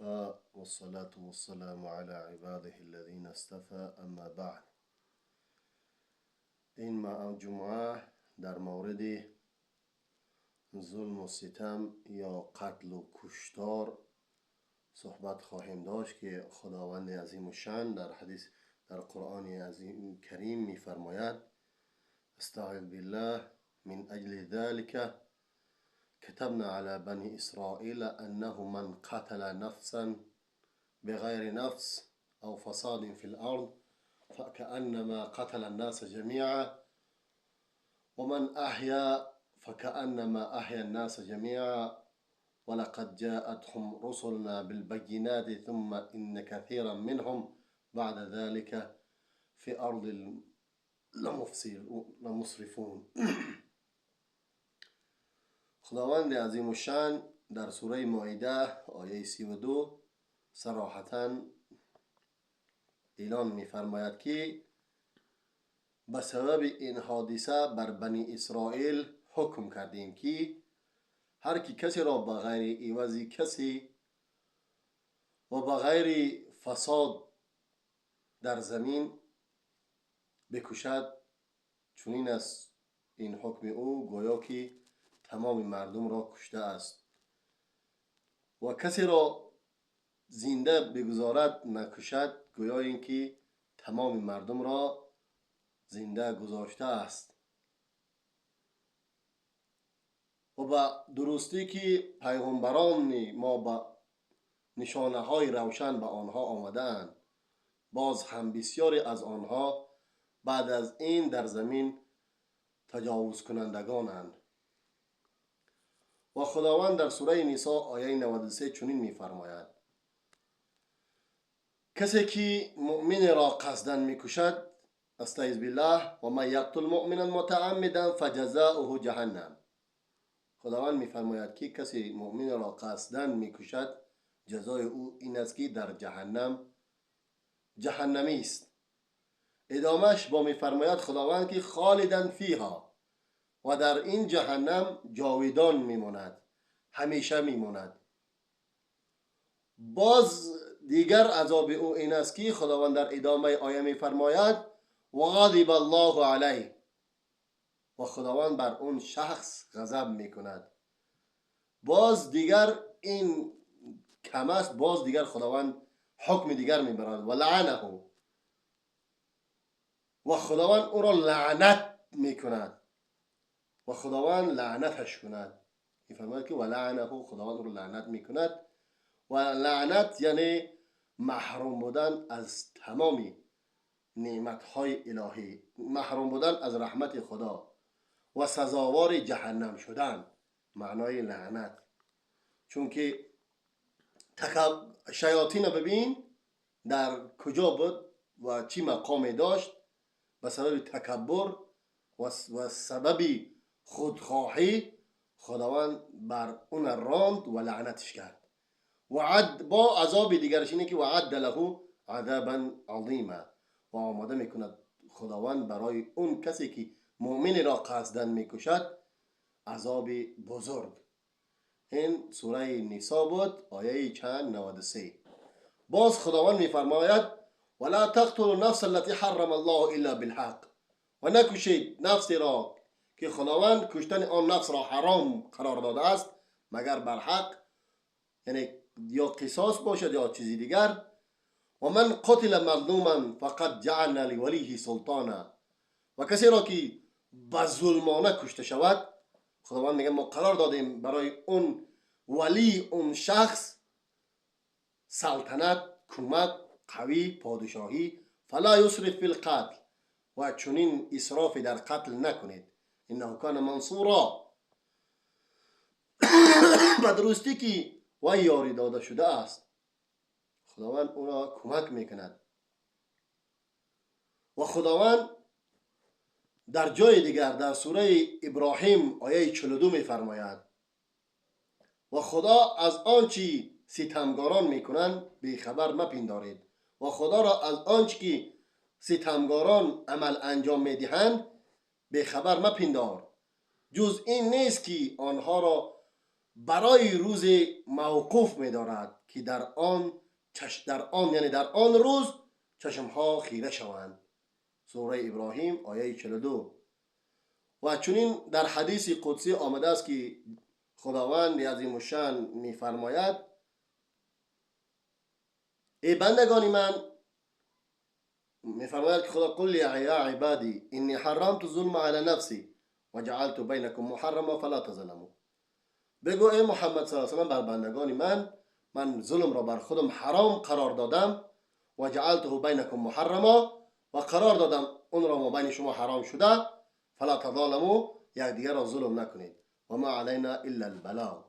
وكفى والصلاة والسلام على عباده الذين اصطفى اما بعد. این جمعه در مورد ظلم و ستم یا قتل و کشتار صحبت خواهیم داشت که خداوند عظیم و شان در حدیث در قرآن عظیم کریم می‌فرماید: استعذ بالله من اجل ذلك كتبنا على بني إسرائيل أنه من قتل نفسا بغير نفس أو فساد في الأرض فكأنما قتل الناس جميعا ومن أحيا فكأنما أحيا الناس جميعا ولقد جاءتهم رسلنا بالبينات ثم إن كثيرا منهم بعد ذلك في أرض لمسرفون. خداوند عظیم و شان در سوره مائده آیه 32 صراحتاً اعلان می‌فرماید که به سبب این حادثه بر بنی اسرائیل حکم کردیم که هر کی کسی را به غیر عوض کسی و به غیر فساد در زمین بکشد، چنین است این حکم او گویا که تمام مردم را کشته است، و کسی را زنده بگذارد نکشد گویا اینکه تمام مردم را زنده گذاشته است. و با درستی که پیغمبران ما با نشانه های روشن به آنها آمدند، باز هم بسیاری از آنها بعد از این در زمین تجاوز کنندگانند. و خداوند در سوره نساء آیه 93 چنین می‌فرماید: کسی که مؤمن را قصداً می‌کشد، استعذ بالله، و من یقتل مؤمنا متعمدا فجزاؤه جهنم. خداوند می‌فرماید که کسی مؤمن را قصداً می‌کشد، جزای او این است که در جهنمی است. ادامش با می‌فرماید خداوند که خالداً فیها، و در این جهنم جاودان میماند، همیشه میماند. باز دیگر عذاب او این است که خداوند در ادامه آیه میفرماید: و غضب الله علیه، و خداوند بر اون شخص غضب میکند. باز دیگر این کم است، باز دیگر خداوند حکم دیگر میبرد: و لعنه، و خداوند او را لعنت میکند و خداوند لعنتش کند. میفرماید که ولعنه، خداوند او را لعنت میکند. و لعنت یعنی محروم بودن از تمام نعمتهای الهی، محروم بودن از رحمت خدا و سزاوار جهنم شدن، معنای لعنت. چون که شیاطین ببین در کجا بود و چی مقامی داشت، به سبب تکبر و سبب خودخواهی خداوند بر اون راند و لعنتش کرد. وعد با عذاب دیگرش اینه که وعد له عذابا عظیما، و آماده میکند خداوند برای اون کسی که مؤمن را قصداً میکشد عذاب بزرگ. این سوره نساء بود آیه 93. باز خداوند میفرماید: ولا تقتلوا النفس التي حرم الله الا بالحق، و نکشید نفسی را که خداوند کشتن آن نفس را حرام قرار داده است مگر بر حق، یعنی یا قصاص باشد یا چیزی دیگر. و من قتل مظلوما فقد جعلنا لولیه سلطانا، و کسی را که به ظلمانه کشته شود خداوند میگه ما قرار دادیم برای اون ولی اون شخص سلطنت، کمک، قوی، پادشاهی. فلا یسرف فی القتل، و چنین اسراف در قتل نکنید، انه کان منصورا، به درستی که و یاری داده شده است، خداوند او را کمک میکند. و خداوند در جای دیگر در سوره ابراهیم آیه 42 میفرماید: و خدا از آنچه ستمگاران میکنند بیخبر مپندارید، و خدا را از آنچه که ستمگاران عمل انجام میدهند بیخبر مپندار، جز این نیست که آنها را برای روز موقوف می دارد که در آن روز چشمها خیره شوند. سوره ابراهیم آیه 42. و چنین در حدیث قدسی آمده است که خداوند عظیم الشأن می‌فرماید: ای بندگان من، می‌فرماید که خدا قل یا عبادی انی حرمت الظلم علی نفسی و جعلت بینکم محرما فلا تظلموا. بگو ای محمد صلی الله علیه و بر بندگان من ظلم را بر خودم حرام قرار دادم و جعلته بینکم محرما و قرار دادم اون را ما بین شما حرام شده، فلا تظالموا، یک دیگر را ظلم نکنید، و ما علینا الا البلاغ.